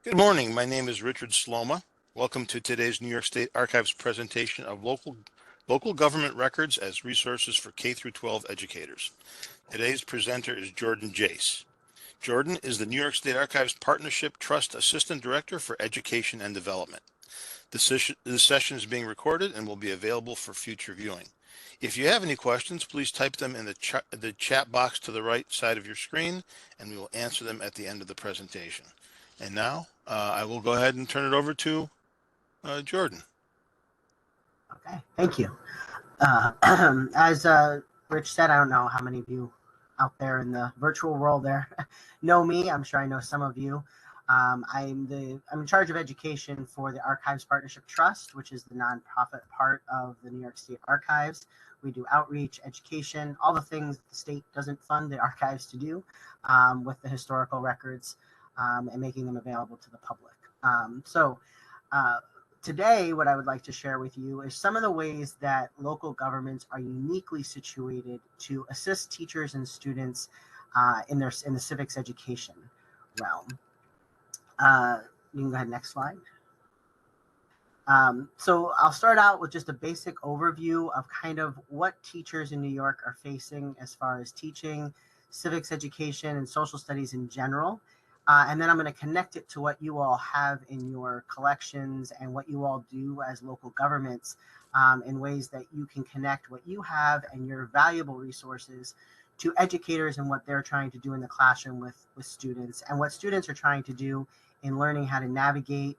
Good morning. My name is Richard Sloma. Welcome to today's New York State Archives presentation of local government records as resources for K through 12 educators. Today's presenter is Jordan Jace. Jordan is the New York State Archives Partnership Trust Assistant Director for Education and Development. This session is being recorded and will be available for future viewing. If you have any questions, please type them in the chat box to the right side of your screen, and we will answer them at the end of the presentation. And now I will go ahead and turn it over to Jordan. Okay, thank you. As Rich said, I don't know how many of you out there in the virtual world there know me. I'm sure I know some of you. I'm in charge of education for the Archives Partnership Trust, which is the nonprofit part of the New York State Archives. We do outreach, education, all the things the state doesn't fund the archives to do with the historical records and making them available to the public. Today, what I would like to share with you is some of the ways that local governments are uniquely situated to assist teachers and students in the civics education realm. You can go ahead, next slide. So I'll start out with just a basic overview of kind of what teachers in New York are facing as far as teaching civics education and social studies in general. And then I'm going to connect it to what you all have in your collections and what you all do as local governments in ways that you can connect what you have and your valuable resources to educators and what they're trying to do in the classroom with students and what students are trying to do in learning how to navigate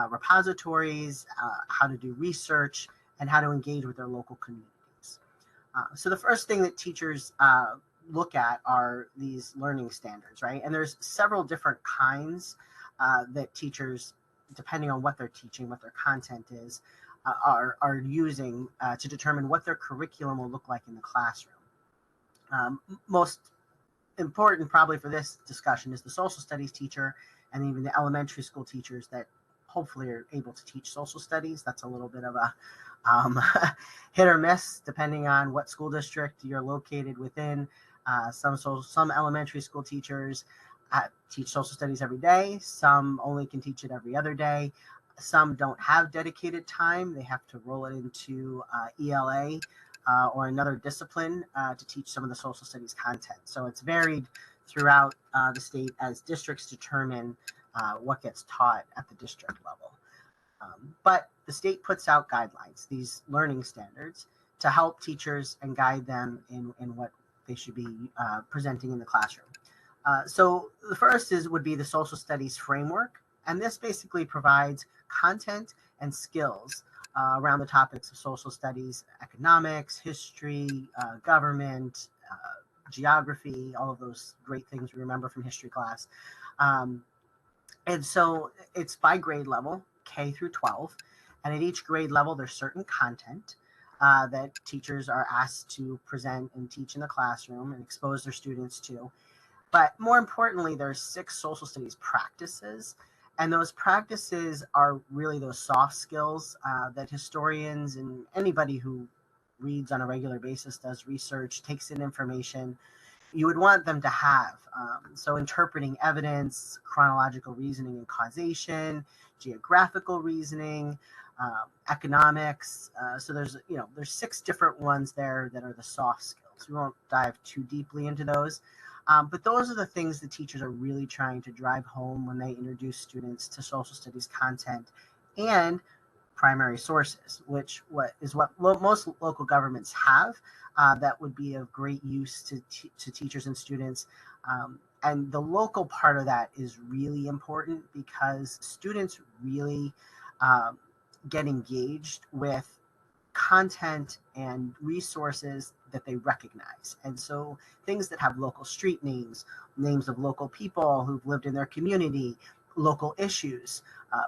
repositories, how to do research, and how to engage with their local communities. So the first thing that teachers look at are these learning standards, right? And there's several different kinds that teachers, depending on what they're teaching, what their content is, are using to determine what their curriculum will look like in the classroom. Most important probably for this discussion is the social studies teacher and even the elementary school teachers that hopefully are able to teach social studies. That's a little bit of a hit or miss depending on what school district you're located within. Some elementary school teachers teach social studies every day. Some only can teach it every other day. Some don't have dedicated time. They have to roll it into ELA or another discipline to teach some of the social studies content. So it's varied throughout the state as districts determine what gets taught at the district level. But the state puts out guidelines, these learning standards, to help teachers and guide them in what they should be presenting in the classroom. So the first would be the social studies framework. And this basically provides content and skills around the topics of social studies, economics, history, government, geography, all of those great things we remember from history class. And so it's by grade level, K through 12. And at each grade level, there's certain content that teachers are asked to present and teach in the classroom and expose their students to. But more importantly, there's 6 social studies practices. And those practices are really those soft skills that historians and anybody who reads on a regular basis, does research, takes in information, you would want them to have. So interpreting evidence, chronological reasoning and causation, geographical reasoning, economics. So there's 6 different ones there that are the soft skills. We won't dive too deeply into those. But those are the things that teachers are really trying to drive home when they introduce students to social studies content and primary sources, which is what most local governments have that would be of great use to teachers and students. And the local part of that is really important because students really get engaged with content and resources that they recognize. And so things that have local street names, names of local people who've lived in their community, local issues,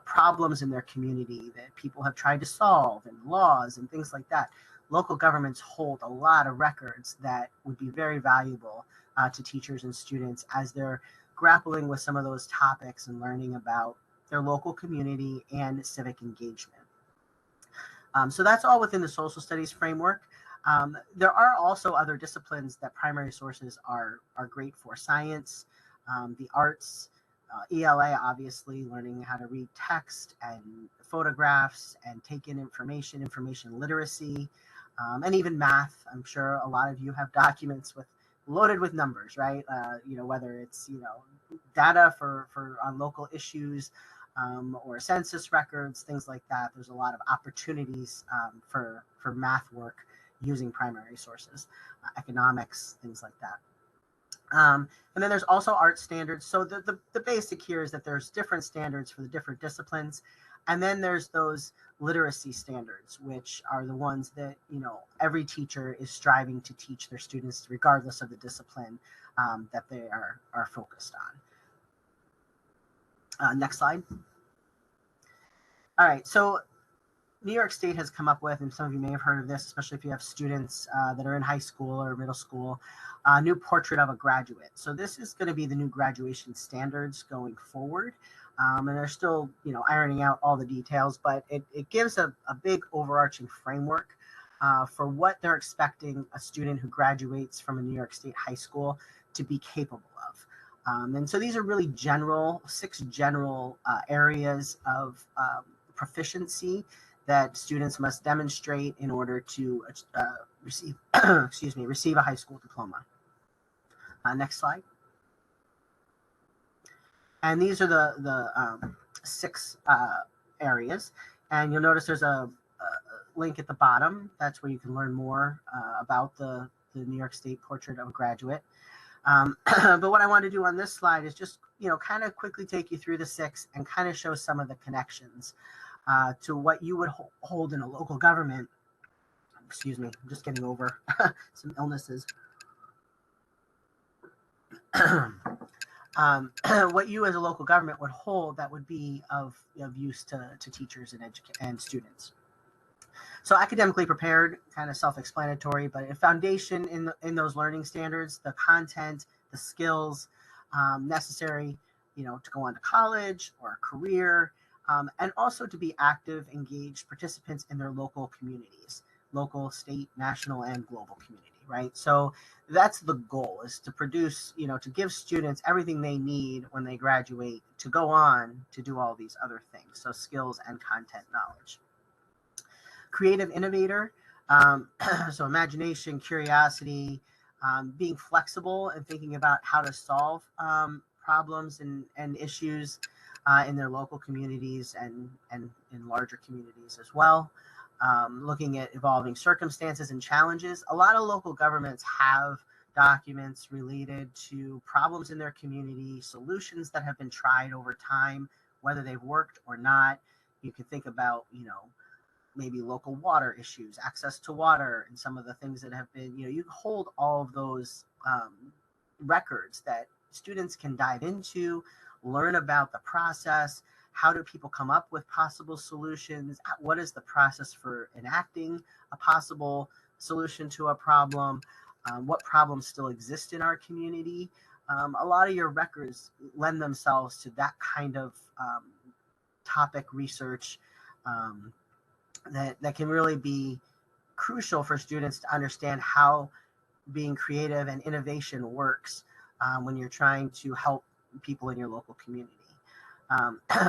problems in their community that people have tried to solve, and laws and things like that. Local governments hold a lot of records that would be very valuable to teachers and students as they're grappling with some of those topics and learning about their local community and civic engagement. So that's all within the social studies framework. There are also other disciplines that primary sources are great for: science, the arts, ELA, obviously, learning how to read text and photographs and take in information literacy, and even math. I'm sure a lot of you have documents loaded with numbers, right? Whether it's data for on local issues, or census records, things like that. There's a lot of opportunities for math work using primary sources, economics, things like that. And then there's also art standards. So the basic here is that there's different standards for the different disciplines. And then there's those literacy standards, which are the ones that, every teacher is striving to teach their students regardless of the discipline that they are focused on. Next slide. All right. So New York State has come up with, and some of you may have heard of this, especially if you have students that are in high school or middle school, a new portrait of a graduate. So this is going to be the new graduation standards going forward. And they're still, ironing out all the details, but it gives a big overarching framework for what they're expecting a student who graduates from a New York State high school to be capable of. And so these are really six general areas of proficiency that students must demonstrate in order to receive a high school diploma. Next slide. And these are the six areas. And you'll notice there's a link at the bottom. That's where you can learn more about the New York State Portrait of a Graduate. But what I want to do on this slide is just, kind of quickly take you through the six and kind of show some of the connections to what you would hold in a local government. Excuse me, I'm just getting over some illnesses. What you as a local government would hold that would be of use to teachers and students. So academically prepared, kind of self-explanatory, but a foundation in those learning standards, the content, the skills necessary, to go on to college or a career, and also to be active, engaged participants in their local communities, local, state, national, and global community, right? So that's the goal, is to produce, to give students everything they need when they graduate to go on to do all these other things. So skills and content knowledge. Creative innovator, so imagination, curiosity, being flexible and thinking about how to solve problems and issues in their local communities and in larger communities as well. Looking at evolving circumstances and challenges. A lot of local governments have documents related to problems in their community, solutions that have been tried over time, whether they've worked or not. You could think about, maybe local water issues, access to water, and some of the things that have been, you hold all of those records that students can dive into, learn about the process. How do people come up with possible solutions? What is the process for enacting a possible solution to a problem? What problems still exist in our community? A lot of your records lend themselves to that kind of topic research that can really be crucial for students to understand how being creative and innovation works when you're trying to help people in your local community.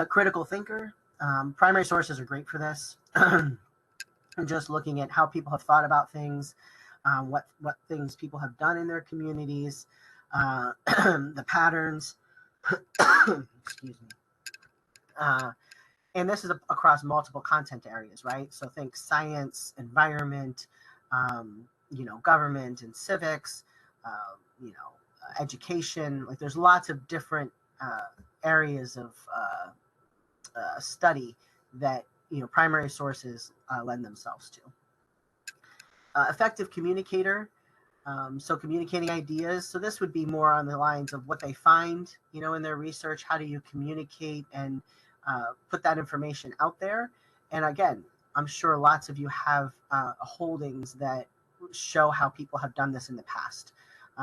Critical thinker. Primary sources are great for this. Just looking at how people have thought about things, what things people have done in their communities, the patterns. Excuse me. And this is across multiple content areas, right? So think science, environment, government and civics, education. Like there's lots of different areas of study that primary sources lend themselves to. Effective communicator, so communicating ideas. So this would be more on the lines of what they find, in their research. How do you communicate and put that information out there? And again, I'm sure lots of you have holdings that show how people have done this in the past.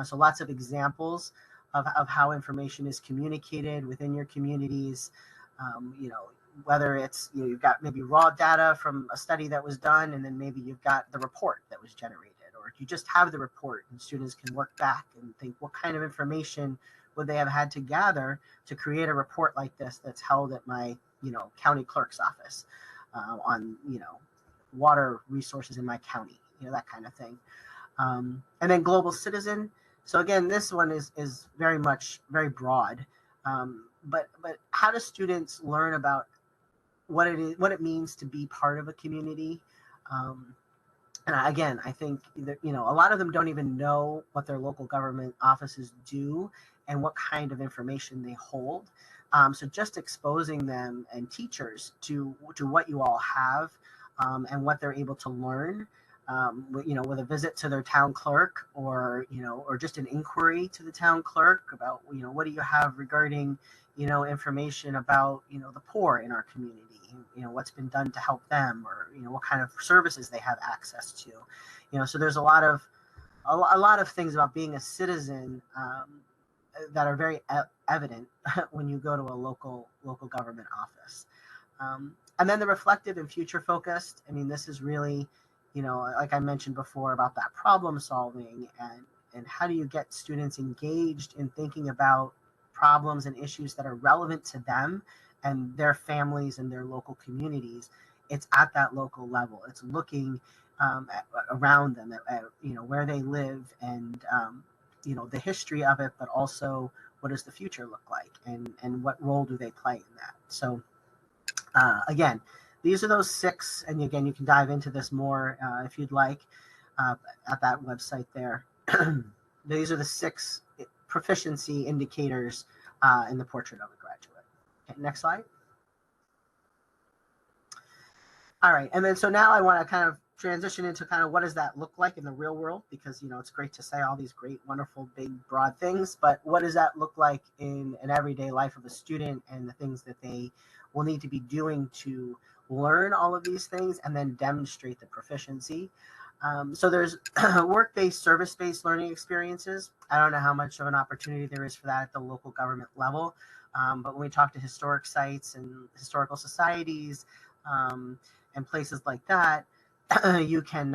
So lots of examples of how information is communicated within your communities. Whether it's, you've got maybe raw data from a study that was done, and then maybe you've got the report that was generated, or you just have the report and students can work back and think, what kind of information would they have had to gather to create a report like this that's held at my, county clerk's office on, water resources in my county, that kind of thing. And then global citizen. So again, this one is very broad. But how do students learn about what it means to be part of a community? And again, I think that, a lot of them don't even know what their local government offices do and what kind of information they hold. So just exposing them and teachers to what you all have and what they're able to learn, with a visit to their town clerk, or just an inquiry to the town clerk about, what do you have regarding, information about, the poor in our community, what's been done to help them, or, what kind of services they have access to, so there's a lot of things about being a citizen that are very evident when you go to a local government office. And then the reflective and future focused. I mean, this is really, like I mentioned before about that problem solving, and how do you get students engaged in thinking about problems and issues that are relevant to them and their families and their local communities. It's at that local level. It's looking around them at where they live, and the history of it, but also what does the future look like, and what role do they play in that. So again, these are those 6, and again, you can dive into this more if you'd like at that website there. These are the 6 proficiency indicators in the portrait of a graduate. Okay, next slide. All right, and then so now I want to kind of transition into kind of what does that look like in the real world, because it's great to say all these great, wonderful, big, broad things, but what does that look like in an everyday life of a student, and the things that they will need to be doing to learn all of these things and then demonstrate the proficiency. So there's work-based, service-based learning experiences. I don't know how much of an opportunity there is for that at the local government level, but when we talk to historic sites and historical societies and places like that, you can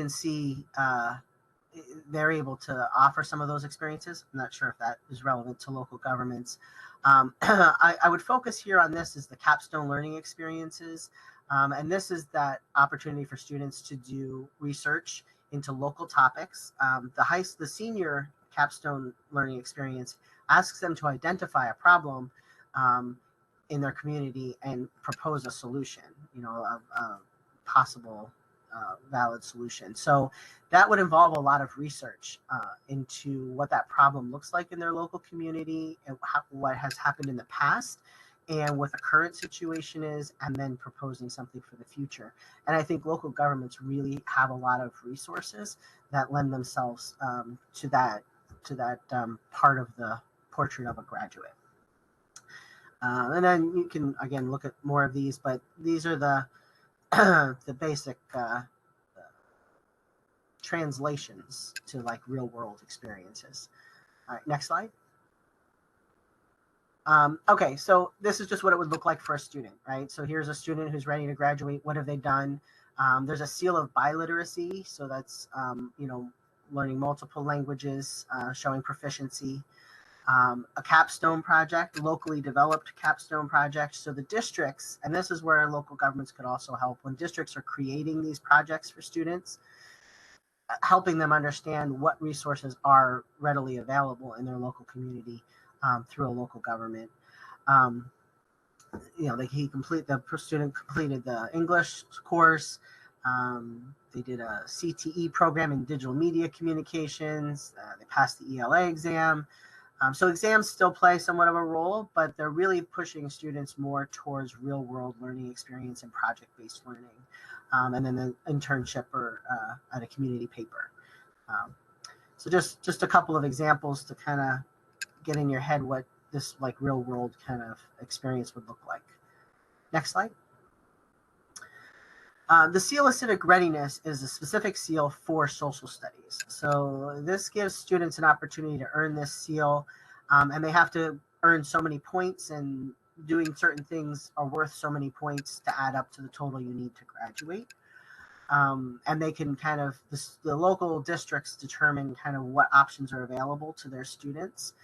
see they're able to offer some of those experiences. I'm not sure if that is relevant to local governments. I would focus here on this as the capstone learning experiences. And this is that opportunity for students to do research into local topics. The senior capstone learning experience asks them to identify a problem in their community and propose a solution, a possible valid solution. So that would involve a lot of research into what that problem looks like in their local community, and what has happened in the past, and what the current situation is, and then proposing something for the future. And I think local governments really have a lot of resources that lend themselves to that part of the portrait of a graduate. And then you can, again, look at more of these, but these are the basic translations to like real world experiences. All right, next slide. Okay, so this is just what it would look like for a student, right? So here's a student who's ready to graduate. What have they done? There's a seal of biliteracy, so that's learning multiple languages, showing proficiency. A capstone project, locally developed capstone project. So the districts, and this is where local governments could also help when districts are creating these projects for students, helping them understand what resources are readily available in their local community through a local government. The student completed the English course. They did a CTE program in digital media communications. They passed the ELA exam. So exams still play somewhat of a role, but they're really pushing students more towards real-world learning experience and project-based learning, and then the internship or at a community paper. So just a couple of examples to kind of get in your head what this like real-world kind of experience would look like. Next slide. The Seal of Civic Readiness is a specific seal for social studies. So this gives students an opportunity to earn this seal, and they have to earn so many points, and doing certain things are worth so many points to add up to the total you need to graduate. And they can kind of, the local districts determine kind of what options are available to their students.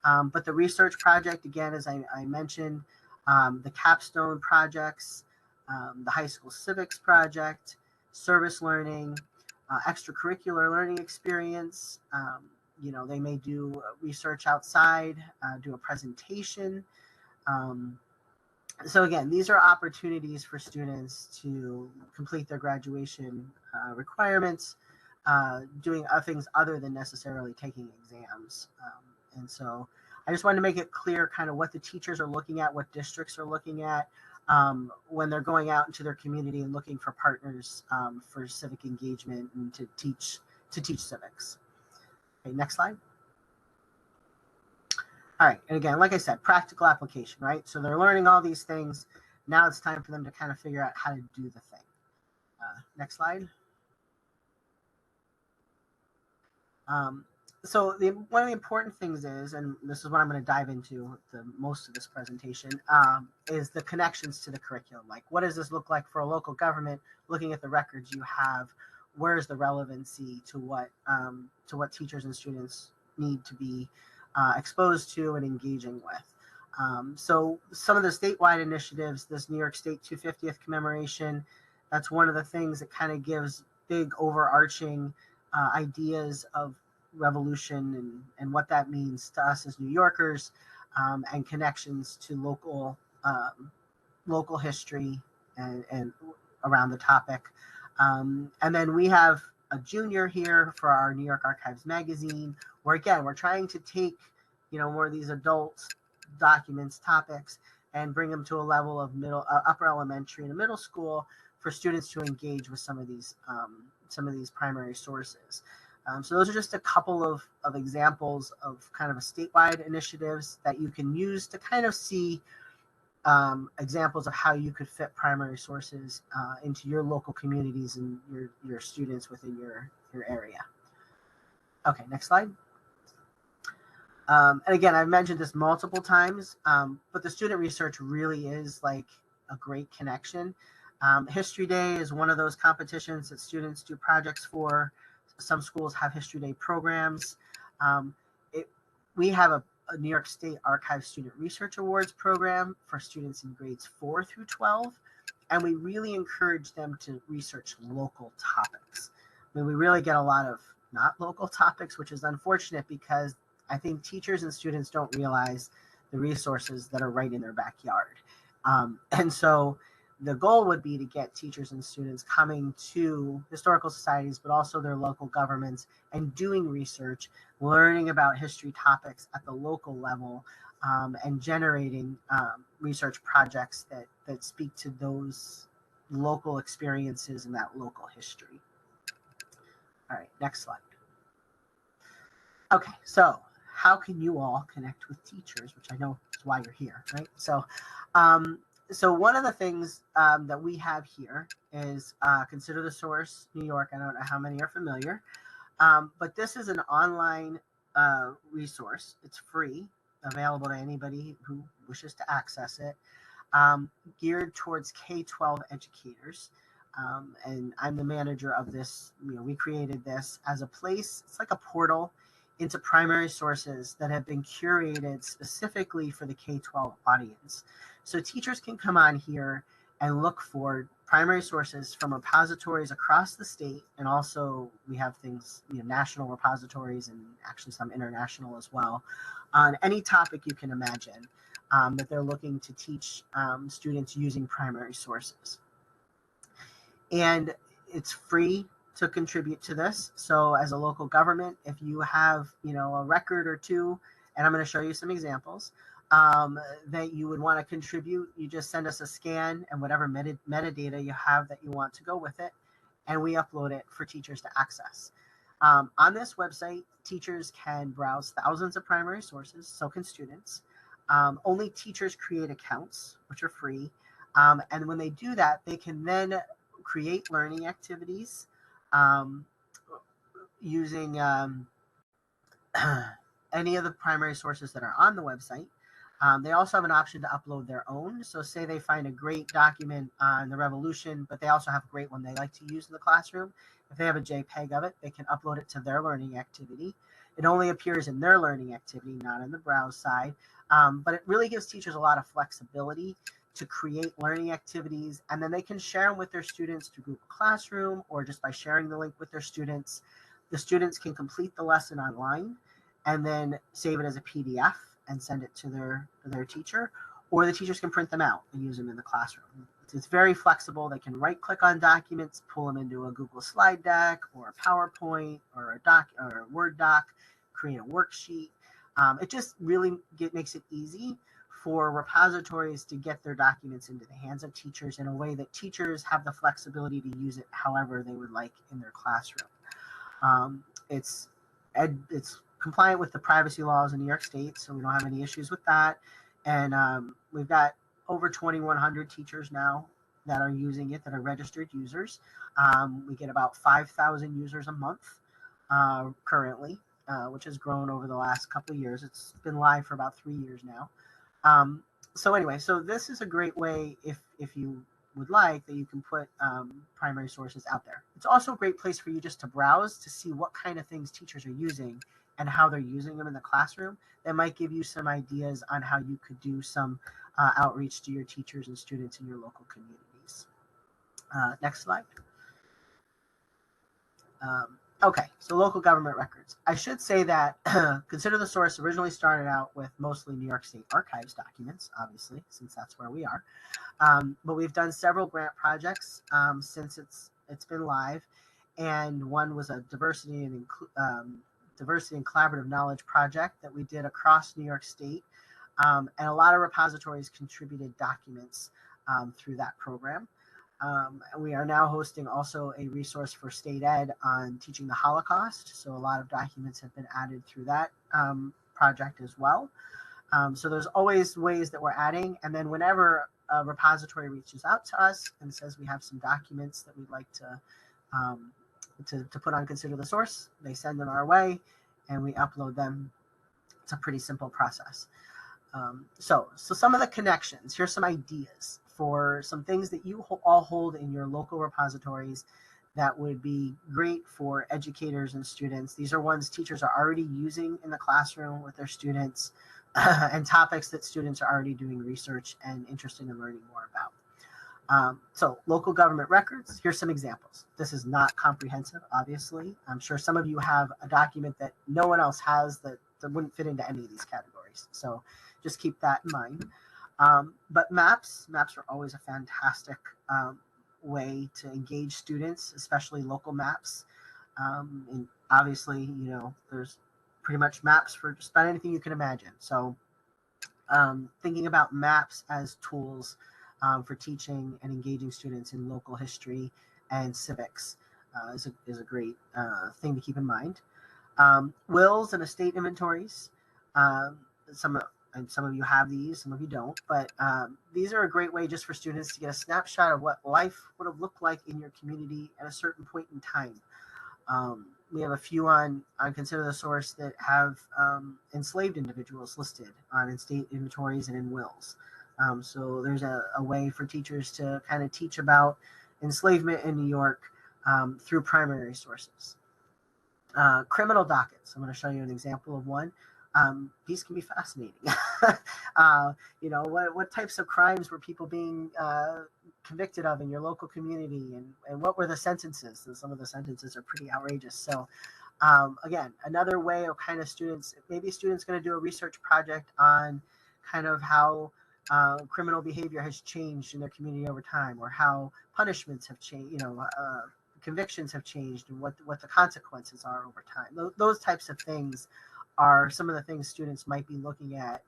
But the research project, again, as I mentioned, the capstone projects, the high school civics project, service learning, extracurricular learning experience. They may do research outside, do a presentation. So again, these are opportunities for students to complete their graduation requirements, doing things other than necessarily taking exams. And so I just wanted to make it clear kind of what the teachers are looking at, what districts are looking at when they're going out into their community and looking for partners for civic engagement and to teach civics. Okay, next slide. All right, and again, like I said, practical application, right? So they're learning all these things. Now it's time for them to kind of figure out how to do the thing. Next slide. So one of the important things is, and this is what I'm going to dive into the most of this presentation, is the connections to the curriculum. Like, what does this look like for a local government? Looking at the records you have, where's the relevancy to what teachers and students need to be exposed to and engaging with? So some of the statewide initiatives, this New York State 250th commemoration, that's one of the things that kind of gives big overarching ideas of revolution and what that means to us as New Yorkers, and connections to local history and around the topic. And then we have a junior here for our New York Archives magazine, where again, we're trying to take, more of these adult documents, topics, and bring them to a level of upper elementary and middle school for students to engage with some of these primary sources. So those are just a couple of examples of kind of a statewide initiatives that you can use to kind of see examples of how you could fit primary sources into your local communities and your students within your area. Okay, next slide. And again, I've mentioned this multiple times, but the student research really is like a great connection. History Day is one of those competitions that students do projects for. Some schools have History Day programs. We have a New York State Archives Student Research Awards program for students in grades 4 through 12, and we really encourage them to research local topics. I mean, we really get a lot of not local topics, which is unfortunate because I think teachers and students don't realize the resources that are right in their backyard. And so the goal would be to get teachers and students coming to historical societies, but also their local governments and doing research, learning about history topics at the local level, and generating research projects that speak to those local experiences and that local history. All right, next slide. Okay, so how can you all connect with teachers, which I know is why you're here, right? So one of the things that we have here is Consider the Source New York. I don't know how many are familiar, but this is an online resource. It's free, available to anybody who wishes to access it, geared towards K-12 educators. And I'm the manager of this. We created this as a place. It's like a portal into primary sources that have been curated specifically for the K-12 audience. So teachers can come on here and look for primary sources from repositories across the state, and also we have things, national repositories and actually some international as well, on any topic you can imagine that they're looking to teach students using primary sources. And it's free to contribute to this. So as a local government, if you have, a record or two, and I'm going to show you some examples, that you would want to contribute, you just send us a scan and whatever metadata you have that you want to go with it, and we upload it for teachers to access. On this website, teachers can browse thousands of primary sources, so can students. Only teachers create accounts, which are free. And when they do that, they can then create learning activities using any of the primary sources that are on the website. They also have an option to upload their own. So say they find a great document on the Revolution, but they also have a great one they like to use in the classroom. If they have a JPEG of it, they can upload it to their learning activity. It only appears in their learning activity, not in the browse side. But it really gives teachers a lot of flexibility to create learning activities, and then they can share them with their students through Google Classroom or just by sharing the link with their students. The students can complete the lesson online and then save it as a PDF and send it to their teacher, or the teachers can print them out and use them in the classroom. It's very flexible. They can right click on documents, pull them into a Google slide deck or a PowerPoint or a doc or a Word doc, create a worksheet. It just really makes it easy for repositories to get their documents into the hands of teachers in a way that teachers have the flexibility to use it however they would like in their classroom. It's compliant with the privacy laws in New York State, so we don't have any issues with that. And we've got over 2,100 teachers now that are using it, that are registered users. We get about 5,000 users a month currently, which has grown over the last couple of years. It's been live for about 3 years now. So anyway, so this is a great way, if you would like, that you can put primary sources out there. It's also a great place for you just to browse to see what kind of things teachers are using and how they're using them in the classroom. That might give you some ideas on how you could do some outreach to your teachers and students in your local communities. Next slide. Okay, so local government records. I should say that Consider the Source originally started out with mostly New York State Archives documents, obviously, since that's where we are. But we've done several grant projects since it's been live, and one was a diversity and collaborative knowledge project that we did across New York State, and a lot of repositories contributed documents through that program. We are now hosting also a resource for state ed on teaching the Holocaust. So a lot of documents have been added through that project as well. So there's always ways that we're adding. And then whenever a repository reaches out to us and says we have some documents that we'd like to put on Consider the Source, they send them our way and we upload them. It's a pretty simple process. So some of the connections, here's some ideas for some things that you all hold in your local repositories that would be great for educators and students. These are ones teachers are already using in the classroom with their students and topics that students are already doing research and interested in learning more about. So local government records, here's some examples. This is not comprehensive, obviously. I'm sure some of you have a document that no one else has that wouldn't fit into any of these categories. So just keep that in mind. But maps are always a fantastic way to engage students, especially local maps. And obviously, there's pretty much maps for just about anything you can imagine. So thinking about maps as tools for teaching and engaging students in local history and civics is a great thing to keep in mind. Wills and estate inventories. Some of you have these, some of you don't, but these are a great way just for students to get a snapshot of what life would have looked like in your community at a certain point in time. We have a few on Consider the Source that have enslaved individuals listed on estate inventories and in wills. So there's a way for teachers to kind of teach about enslavement in New York through primary sources. Criminal dockets. I'm going to show you an example of one. These can be fascinating. What types of crimes were people being convicted of in your local community, and what were the sentences? And some of the sentences are pretty outrageous. So again, another way of kind of maybe a student's going to do a research project on kind of how criminal behavior has changed in their community over time, or how punishments have changed, convictions have changed, and what the consequences are over time. Those types of things are some of the things students might be looking at,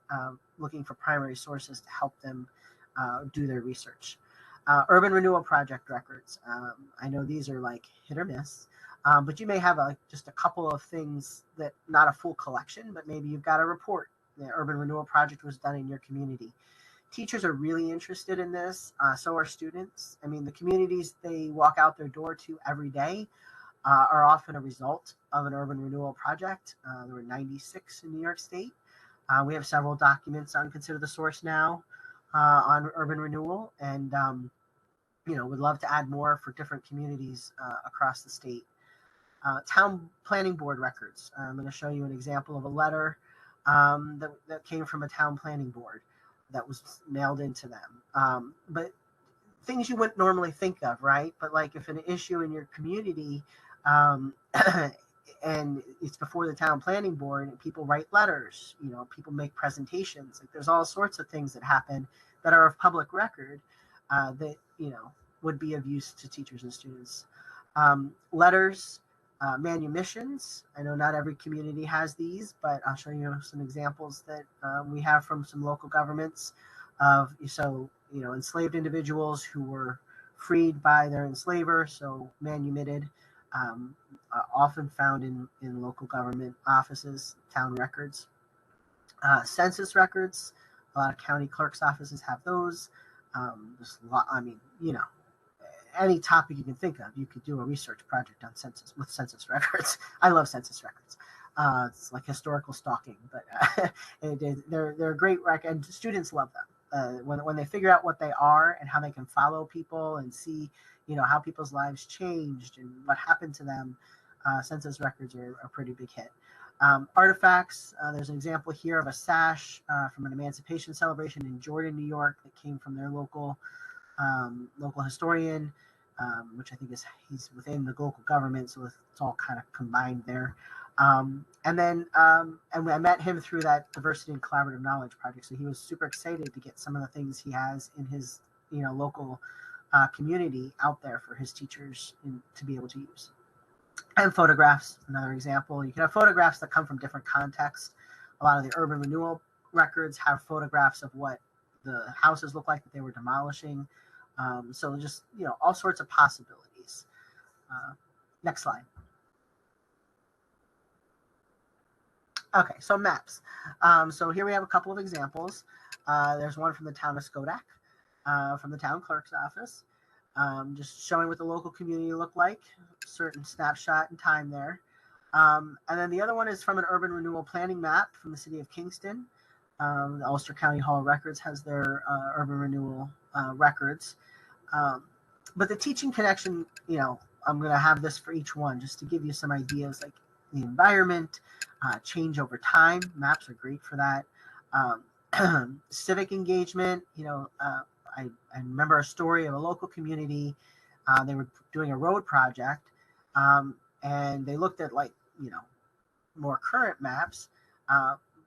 looking for primary sources to help them do their research. Urban Renewal Project records. I know these are like hit or miss, but you may have just a couple of things that, not a full collection, but maybe you've got a report. The Urban Renewal Project was done in your community. Teachers are really interested in this, so are students. I mean, the communities they walk out their door to every day are often a result of an urban renewal project. There were 96 in New York State. We have several documents on Consider the Source now on urban renewal, and would love to add more for different communities across the state. Town planning board records. I'm going to show you an example of a letter that came from a town planning board that was mailed into them. But things you wouldn't normally think of, right? But like if an issue in your community and it's before the town planning board and people write letters, people make presentations, like there's all sorts of things that happen that are of public record that, would be of use to teachers and students. Letters, manumissions. I know not every community has these, but I'll show you some examples that we have from some local governments of, enslaved individuals who were freed by their enslaver, so manumitted, often found in local government offices, town records. Census records, a lot of county clerk's offices have those. There's a lot, any topic you can think of, you could do a research project on census records. I love census records. It's like historical stalking, but they're a great record, and students love them. When they figure out what they are and how they can follow people and see, how people's lives changed and what happened to them, census records are a pretty big hit. Artifacts, there's an example here of a sash from an emancipation celebration in Jordan, New York, that came from their local historian, which I think he's within the local government, so it's all kind of combined there. And I met him through that Diversity and Collaborative Knowledge project, so he was super excited to get some of the things he has in his local community out there for his teachers to be able to use. And photographs, another example. You can have photographs that come from different contexts. A lot of the urban renewal records have photographs of what the houses look like that they were demolishing. So just, all sorts of possibilities. Next slide. Okay, so maps. So here we have a couple of examples. There's one from the town of Skodak, from the town clerk's office, just showing what the local community looked like, certain snapshot in time there. And then the other one is from an urban renewal planning map from the city of Kingston. The Ulster County Hall of Records has their urban renewal records. But the teaching connection, I'm going to have this for each one just to give you some ideas, like the environment, change over time. Maps are great for that. Civic engagement, I remember a story of a local community. They were doing a road project, and they looked at more current maps,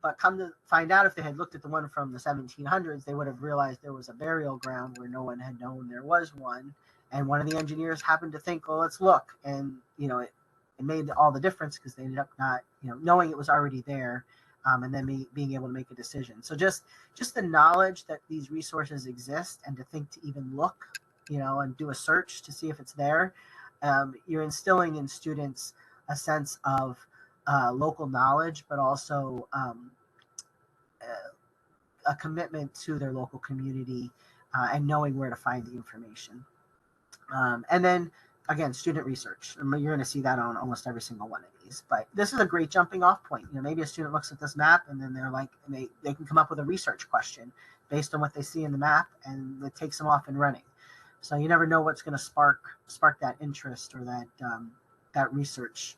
but come to find out, if they had looked at the one from the 1700s, they would have realized there was a burial ground where no one had known there was one. And one of the engineers happened to think, well, let's look. And, it made all the difference, because they ended up not, knowing it was already there, and then being able to make a decision. So just the knowledge that these resources exist, and to think to even look, and do a search to see if it's there, you're instilling in students a sense of local knowledge, but also a commitment to their local community, and knowing where to find the information. And then, again, student research. You're going to see that on almost every single one of these. But this is a great jumping off point. Maybe a student looks at this map, and then they're like, they can come up with a research question based on what they see in the map, and it takes them off and running. So you never know what's going to spark that interest, or that research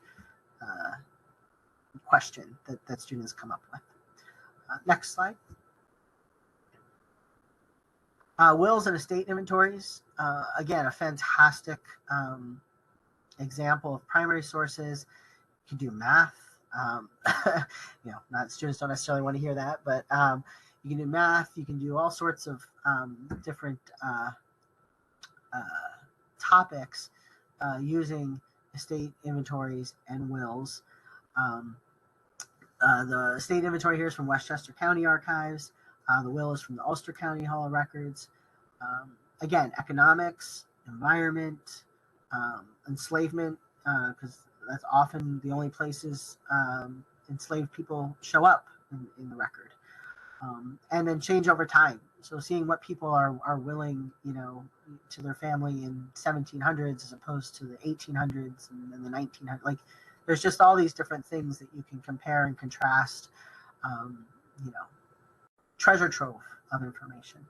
question that students come up with. Next slide. Wills and estate inventories. Again, a fantastic example of primary sources. You can do math. Not students don't necessarily want to hear that, but you can do math. You can do all sorts of different topics using estate inventories and wills. The estate inventory here is from Westchester County Archives. The will is from the Ulster County Hall of Records. Again, economics, environment, enslavement, because that's often the only places enslaved people show up in the record. And then change over time. So seeing what people are willing, to their family in 1700s as opposed to the 1800s and then the 1900s. Like, there's just all these different things that you can compare and contrast. you know, treasure trove of information.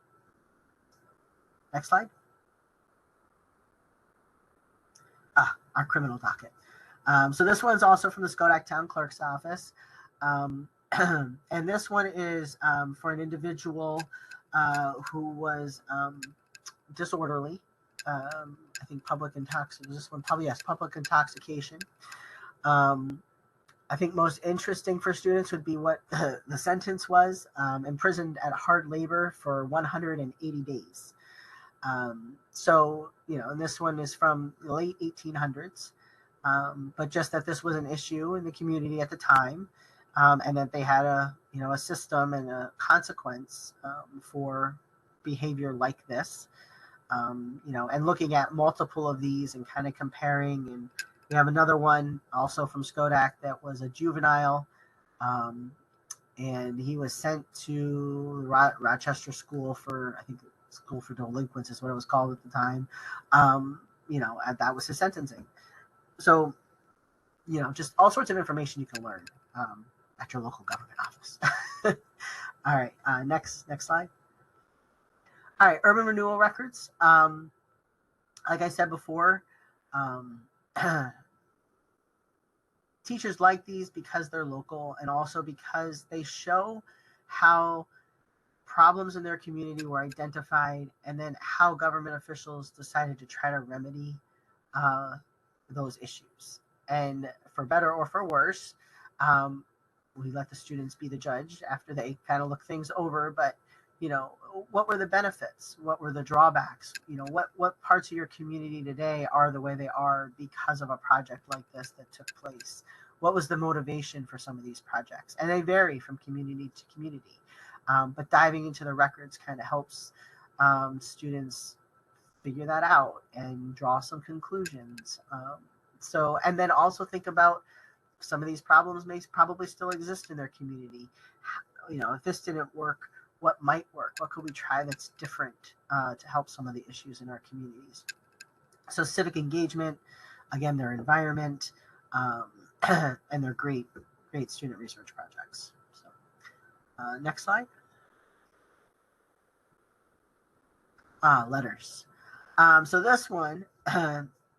Next slide. Our criminal docket. So this one's also from the Schodack Town Clerk's Office. And this one is for an individual who was disorderly. I think public intoxication. This one probably, yes, public intoxication. I think most interesting for students would be what the sentence was: imprisoned at hard labor for 180 days. So, you know, and this one is from the late 1800s, but just that this was an issue in the community at the time, and that they had a, you know, a system and a consequence for behavior like this. You know, and looking at multiple of these and kind of comparing. And we have another one also from Schodack that was a juvenile, and he was sent to Rochester School for, I think, School for Delinquents is what it was called at the time. You know, and that was his sentencing. So, you know, just all sorts of information you can learn at your local government office. All right, next slide. All right, urban renewal records. Like I said before, teachers like these because they're local, and also because they show how problems in their community were identified, and then how government officials decided to try to remedy those issues. And for better or for worse, we let the students be the judge after they kind of look things over. But, you know, what were the benefits? What were the drawbacks? You know, what parts of your community today are the way they are because of a project like this that took place? What was the motivation for some of these projects? And they vary from community to community. But diving into the records kind of helps students figure that out and draw some conclusions. So, and then also think about some of these problems may probably still exist in their community. You know, if this didn't work, what might work? What could we try that's different to help some of the issues in our communities? So civic engagement, again, their environment, and their great student research projects. So next slide. Letters. So this one,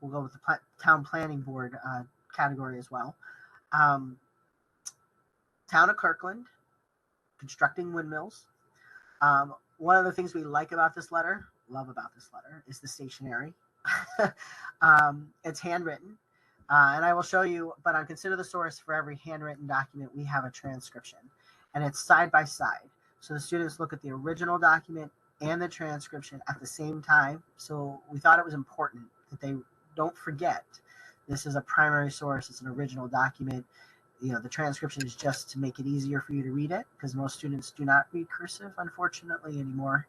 we'll go with the town planning board category as well. Town of Kirkland, constructing windmills. One of the things we like about this letter, love about this letter, is the stationery. It's handwritten, and I will show you, but on Consider the Source, for every handwritten document, we have a transcription, and it's side by side. So the students look at the original document and the transcription at the same time. So we thought it was important that they don't forget this is a primary source, it's an original document. You know, the transcription is just to make it easier for you to read it, because most students do not read cursive, unfortunately, anymore.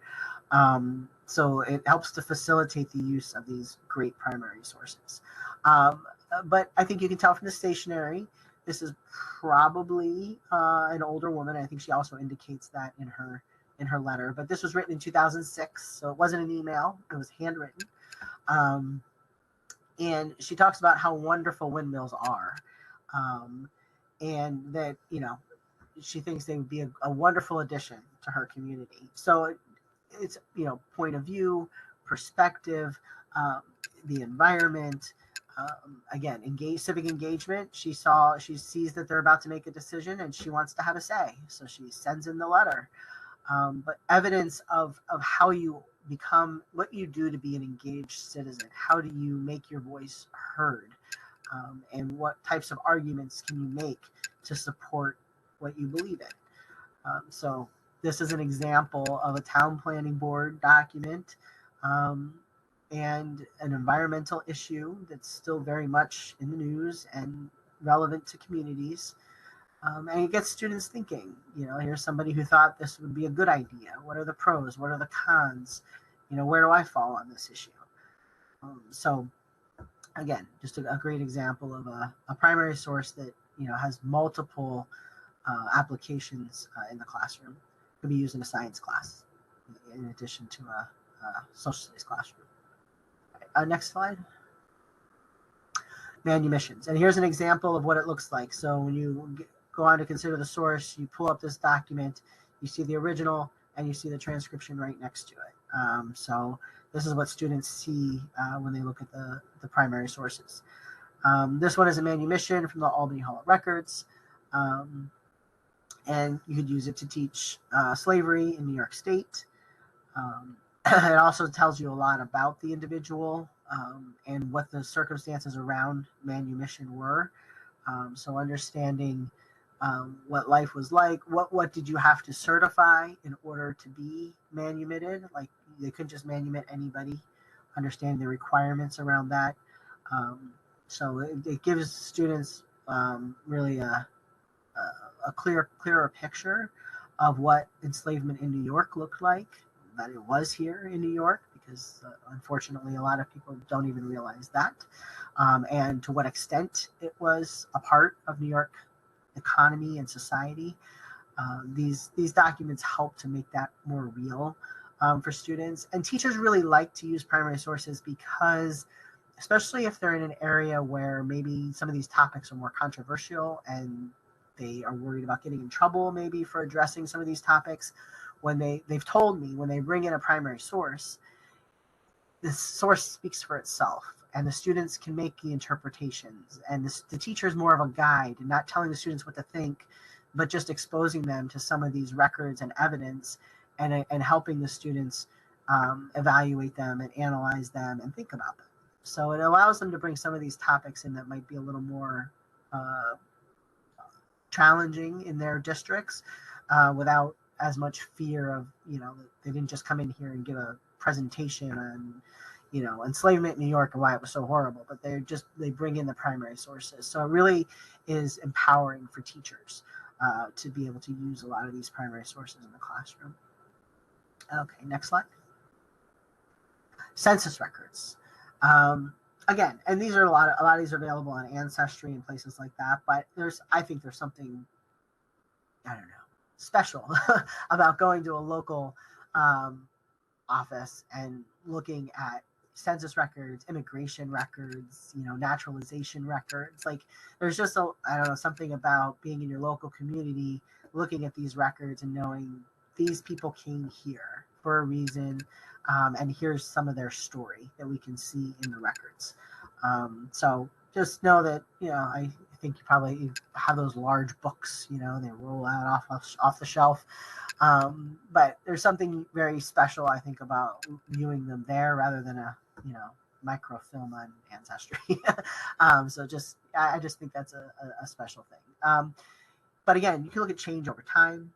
So it helps to facilitate the use of these great primary sources. But I think you can tell from the stationery, this is probably an older woman. I think she also indicates that in her letter. But this was written in 2006, so it wasn't an email; it was handwritten. And she talks about how wonderful windmills are. And that, you know, she thinks they would be a wonderful addition to her community. So it's, you know, point of view, perspective, the environment, again, civic engagement. She sees that they're about to make a decision and she wants to have a say. So she sends in the letter. But evidence of how you become, what you do to be an engaged citizen. How do you make your voice heard? And what types of arguments can you make to support what you believe in? So this is an example of a town planning board document and an environmental issue that's still very much in the news and relevant to communities. And it gets students thinking, you know, here's somebody who thought this would be a good idea. What are the pros? What are the cons? You know, where do I fall on this issue? So again, just a great example of a primary source that, you know, has multiple applications in the classroom. It could be used in a science class in addition to a social studies classroom. Next slide. Manumissions. And here's an example of what it looks like. So when you go on to consider the source, you pull up this document, you see the original, and you see the transcription right next to it. So this is what students see when they look at the primary sources. This one is a manumission from the Albany Hall of Records. And you could use it to teach slavery in New York State. It also tells you a lot about the individual and what the circumstances around manumission were. So understanding what life was like, what did you have to certify in order to be manumitted? Like they couldn't just manumit anybody. Understand the requirements around that. So it gives students really a clearer picture of what enslavement in New York looked like, that it was here in New York, because unfortunately a lot of people don't even realize that, and to what extent it was a part of New York economy and society. These documents help to make that more real for students. And teachers really like to use primary sources because, especially if they're in an area where maybe some of these topics are more controversial and they are worried about getting in trouble maybe for addressing some of these topics, when they've told me when they bring in a primary source, the source speaks for itself and the students can make the interpretations, and the teacher is more of a guide and not telling the students what to think, but just exposing them to some of these records and evidence, and helping the students evaluate them and analyze them and think about them. So it allows them to bring some of these topics in that might be a little more challenging in their districts without as much fear of, they didn't just come in here and give a presentation on, enslavement in New York and why it was so horrible, but they bring in the primary sources. So it really is empowering for teachers to be able to use a lot of these primary sources in the classroom. Okay, next slide. Census records. Again, and these are a lot of these are available on Ancestry and places like that, but I think there's something, I don't know, special about going to a local office and looking at census records, immigration records, naturalization records. Like there's just I don't know, something about being in your local community, looking at these records and knowing these people came here for a reason, and here's some of their story that we can see in the records. So just know that, I think you probably have those large books, they roll out off the shelf. But there's something very special, I think, about viewing them there rather than a, microfilm on Ancestry. So I just think that's a special thing. But again, you can look at change over time.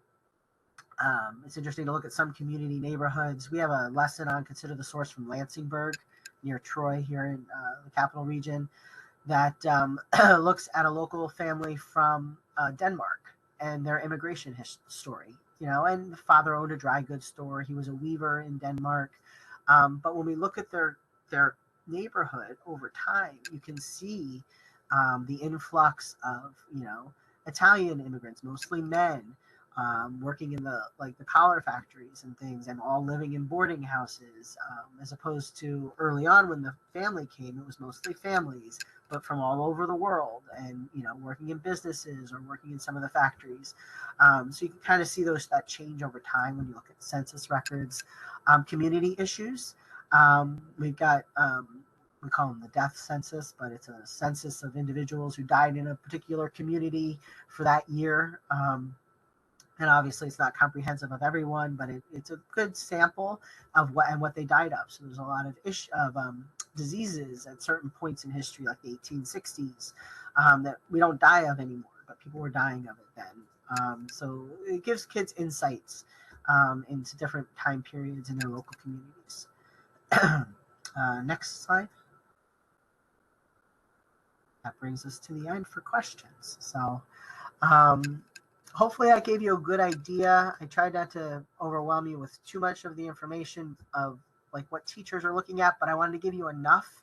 It's interesting to look at some community neighborhoods. We have a lesson on Consider the Source from Lansingburg near Troy here in the capital region that looks at a local family from Denmark and their immigration story. And the father owned a dry goods store. He was a weaver in Denmark. But when we look at their neighborhood over time, you can see the influx of, Italian immigrants, mostly men, working in the collar factories and things, and all living in boarding houses, as opposed to early on when the family came, it was mostly families, but from all over the world, and working in businesses or working in some of the factories. So you can kind of see that change over time when you look at census records. Community issues. We've got we call them the death census, but it's a census of individuals who died in a particular community for that year. And obviously it's not comprehensive of everyone, but it's a good sample of what they died of. So there's a lot of diseases at certain points in history, like the 1860s, that we don't die of anymore, but people were dying of it then. So it gives kids insights into different time periods in their local communities. Next slide. That brings us to the end for questions. So hopefully I gave you a good idea. I tried not to overwhelm you with too much of the information of what teachers are looking at, but I wanted to give you enough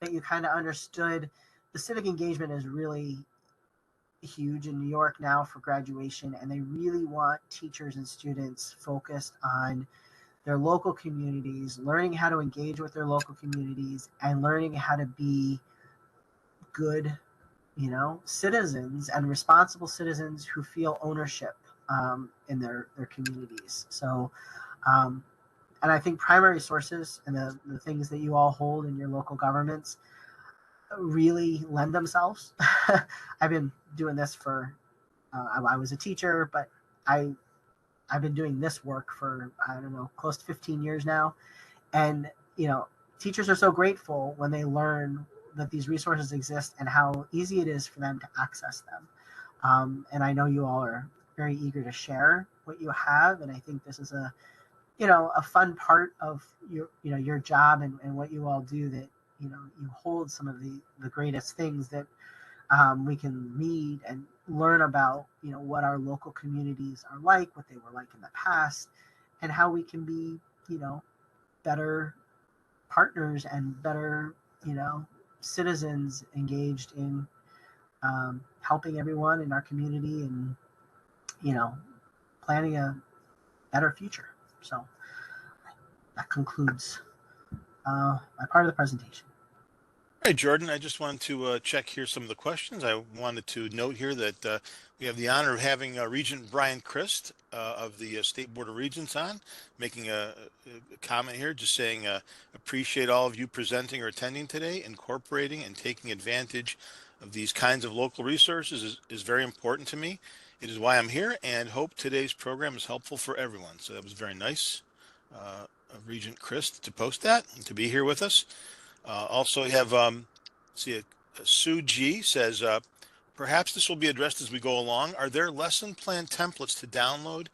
that you kind of understood the civic engagement is really huge in New York now for graduation, and they really want teachers and students focused on their local communities, learning how to engage with their local communities, and learning how to be good citizens and responsible citizens who feel ownership in their communities. So, and I think primary sources and the things that you all hold in your local governments really lend themselves. I've been doing this for, I was a teacher, but I've been doing this work for, I don't know, close to 15 years now. And, teachers are so grateful when they learn that these resources exist and how easy it is for them to access them. And I know you all are very eager to share what you have. And I think this is a fun part of your job and what you all do, that, you hold some of the greatest things that we can read and learn about, what our local communities are like, what they were like in the past, and how we can be, better partners and better, citizens engaged in helping everyone in our community and, planning a better future. So that concludes my part of the presentation. All right, Jordan, I just wanted to check here some of the questions. I wanted to note here that we have the honor of having Regent Brian Christ of the State Board of Regents on, making a comment here, just saying, appreciate all of you presenting or attending today. Incorporating and taking advantage of these kinds of local resources is very important to me. It is why I'm here, and hope today's program is helpful for everyone. So that was very nice of Regent Christ to post that and to be here with us. Also, we have Sue G says, perhaps this will be addressed as we go along. Are there lesson plan templates to download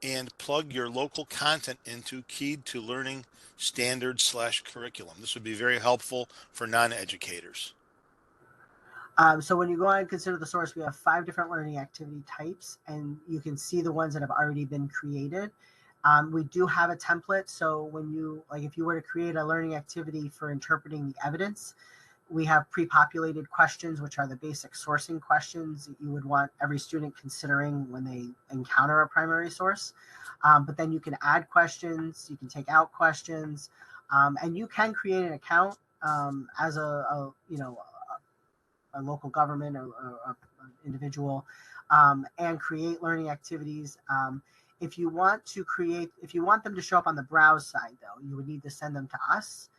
and plug your local content into keyed to learning standards / curriculum? This would be very helpful for non-educators. So when you go on and consider the source, we have 5 different learning activity types, and you can see the ones that have already been created. We do have a template. So when if you were to create a learning activity for interpreting the evidence, we have pre-populated questions, which are the basic sourcing questions that you would want every student considering when they encounter a primary source. But then you can add questions, you can take out questions, and you can create an account as a local government or an individual, and create learning activities. If you want them to show up on the browse side, though, you would need to send them to us.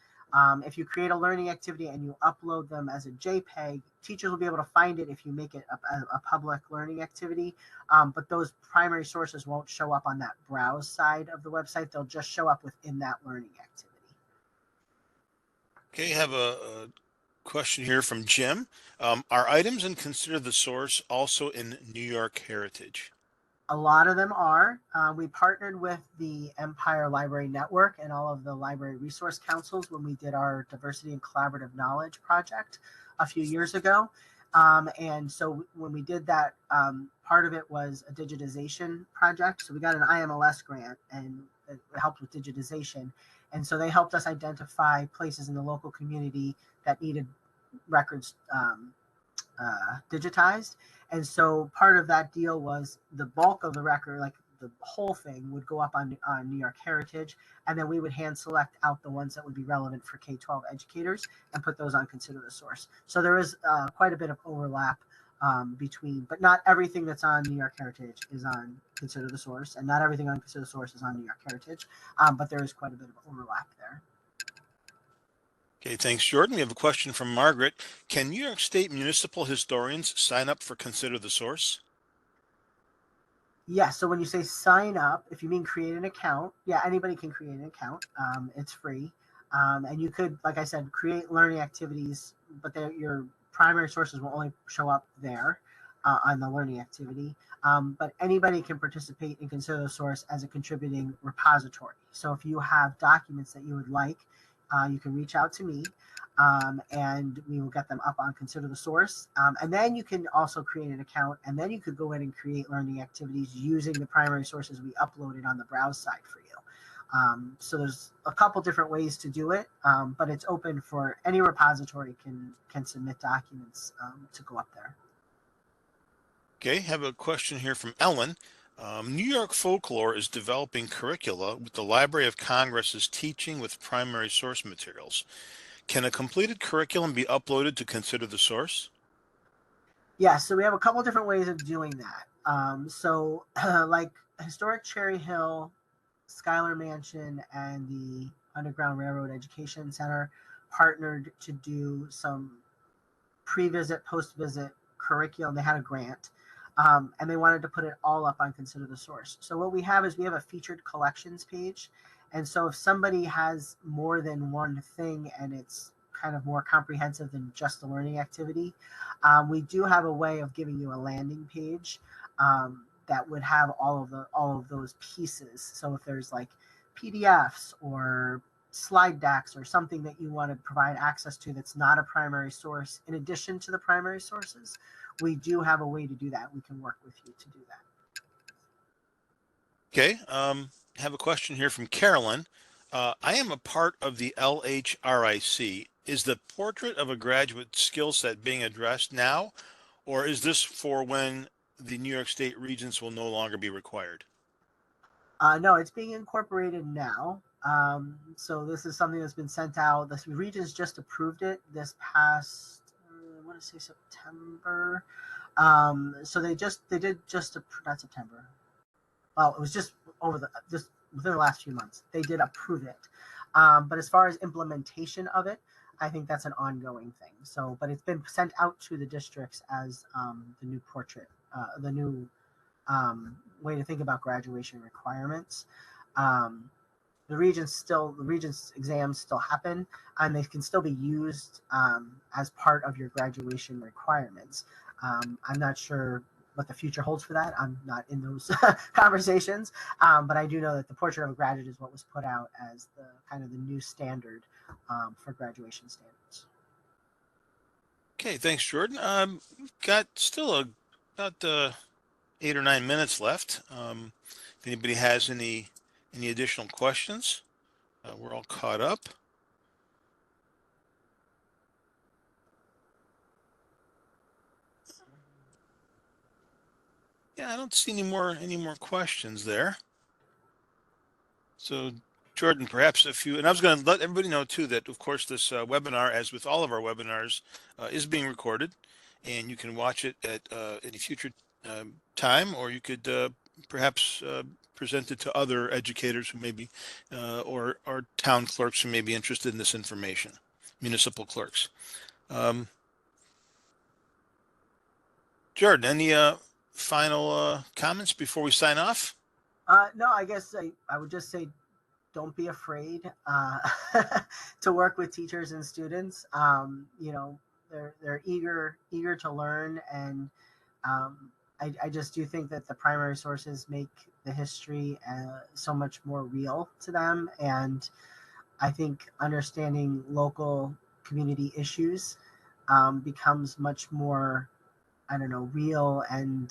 If you create a learning activity and you upload them as a JPEG, teachers will be able to find it if you make it a public learning activity. But those primary sources won't show up on that browse side of the website. They'll just show up within that learning activity. Okay, I have a question here from Jim. Are items in Consider the Source also in New York Heritage? A lot of them are. We partnered with the Empire Library Network and all of the library resource councils when we did our Diversity and Collaborative Knowledge project a few years ago. And so when we did that, part of it was a digitization project. So we got an IMLS grant and it helped with digitization. And so they helped us identify places in the local community that needed records digitized. And so part of that deal was the bulk of the record, like the whole thing, would go up on New York Heritage, and then we would hand select out the ones that would be relevant for K-12 educators and put those on Consider the Source. So there is quite a bit of overlap between, but not everything that's on New York Heritage is on Consider the Source, and not everything on Consider the Source is on New York Heritage, but there is quite a bit of overlap there. Okay, thanks, Jordan. We have a question from Margaret. Can New York State municipal historians sign up for Consider the Source? Yeah, so when you say sign up, if you mean create an account, yeah, anybody can create an account. It's free. And you could, like I said, create learning activities, but your primary sources will only show up there on the learning activity. But anybody can participate and Consider the Source as a contributing repository. So if you have documents that you would like, you can reach out to me. And we will get them up on Consider the Source. And then you can also create an account, and then you could go in and create learning activities using the primary sources we uploaded on the browse side for you. So there's a couple different ways to do it, but it's open for any repository can submit documents to go up there. Okay, have a question here from Ellen. New York Folklore is developing curricula with the Library of Congress's teaching with primary source materials. Can a completed curriculum be uploaded to Consider the Source? Yeah, so we have a couple different ways of doing that. Like historic Cherry Hill, Schuyler Mansion, and the Underground Railroad Education Center partnered to do some pre-visit, post-visit curriculum. They had a grant, and they wanted to put it all up on Consider the Source. So what we have is we have a featured collections page, and so if somebody has more than one thing and it's kind of more comprehensive than just a learning activity, we do have a way of giving you a landing page that would have all of those pieces. So if there's like PDFs or slide decks or something that you want to provide access to that's not a primary source in addition to the primary sources, we do have a way to do that. We can work with you to do that. Okay, have a question here from Carolyn. I am a part of the LHRIC. Is the portrait of a graduate skill set being addressed now, or is this for when the New York State Regents will no longer be required? No, it's being incorporated now. So this is something that's been sent out. The Regents just approved it this past, I want to say September. So they did just not September. Well, it was just just within the last few months. They did approve it. But as far as implementation of it, I think that's an ongoing thing. So, but it's been sent out to the districts as the new portrait, the new way to think about graduation requirements. Um, the Regents exams still happen, and they can still be used as part of your graduation requirements. I'm not sure what the future holds for that. I'm not in those conversations, but I do know that the portrait of a graduate is what was put out as the kind of the new standard for graduation standards. Okay, thanks, Jordan. We've got still about 8 or 9 minutes left. If anybody has any additional questions, we're all caught up. Yeah, I don't see any more questions there. So Jordan, perhaps a few, and I was going to let everybody know too that of course this webinar, as with all of our webinars, is being recorded, and you can watch it at any future time, or you could perhaps present it to other educators who may be, or town clerks who may be interested in this information, municipal clerks. Jordan, any final comments before we sign off? No, I guess I would just say don't be afraid to work with teachers and students. They're eager to learn, and I just do think that the primary sources make the history so much more real to them, and I think understanding local community issues becomes much more, I don't know, real and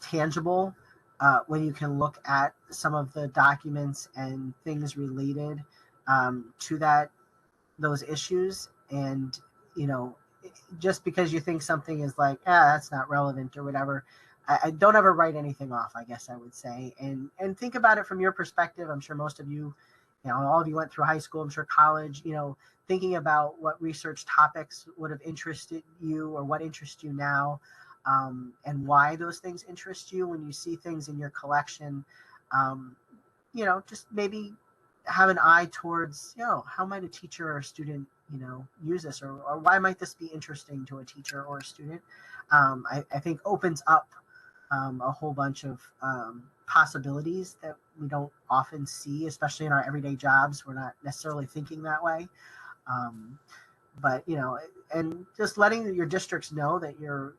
tangible when you can look at some of the documents and things related to those issues. And you know, just because you think something is like, that's not relevant or whatever, I don't ever write anything off, I guess I would say, and think about it from your perspective. I'm sure most of you, all of you went through high school, I'm sure college, thinking about what research topics would have interested you or what interests you now, and why those things interest you when you see things in your collection. um, just maybe have an eye towards, how might a teacher or a student, use this, or why might this be interesting to a teacher or a student. I think opens up a whole bunch of possibilities that we don't often see, especially in our everyday jobs. We're not necessarily thinking that way. Um, but and just letting your districts know that you're,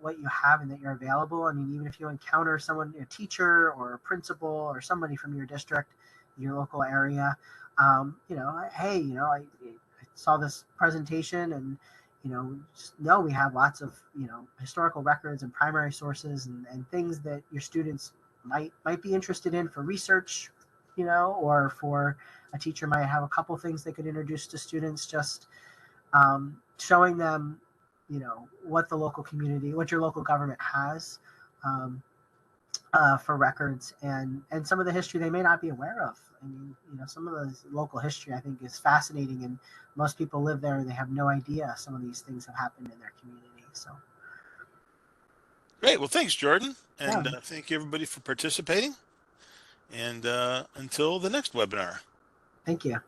what you have and that you're available. I mean, even if you encounter someone, a teacher or a principal or somebody from your district, your local area, hey, I saw this presentation, and just know we have lots of historical records and primary sources, and things that your students might be interested in for research, or for a teacher might have a couple things they could introduce to students. Just showing them, what the local community, what your local government has um, for records, and some of the history they may not be aware of. I mean, some of the local history I think is fascinating, and most people live there and they have no idea some of these things have happened in their community. So, Great. Well, thanks, Jordan. Yeah. And thank you, everybody, for participating. And until the next webinar. Thank you.